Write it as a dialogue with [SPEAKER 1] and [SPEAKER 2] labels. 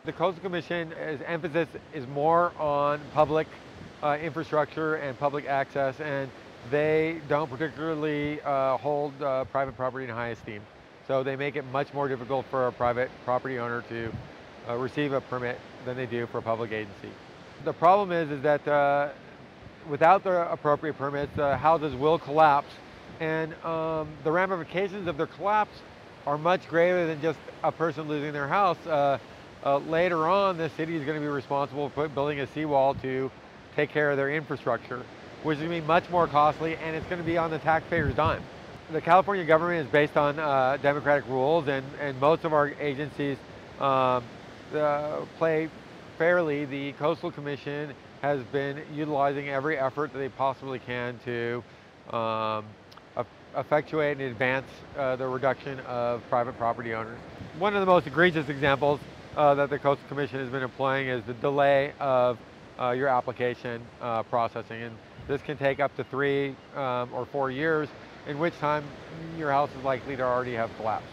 [SPEAKER 1] The Coastal Commission's emphasis is more on public infrastructure and public access, and they don't particularly hold private property in high esteem. So they make it much more difficult for a private property owner to receive a permit than they do for a public agency. The problem is that without the appropriate permits, houses will collapse, and the ramifications of their collapse are much greater than just a person losing their house. Later on, the city is going to be responsible for building a seawall to take care of their infrastructure, which is going to be much more costly, and it's going to be on the taxpayer's dime. The California government is based on democratic rules, and most of our agencies play fairly. The Coastal Commission has been utilizing every effort that they possibly can to effectuate and advance the reduction of private property owners. One of the most egregious examples that the Coastal Commission has been employing is the delay of your application processing, and this can take up to 3 or 4 years, in which time your house is likely to already have collapsed.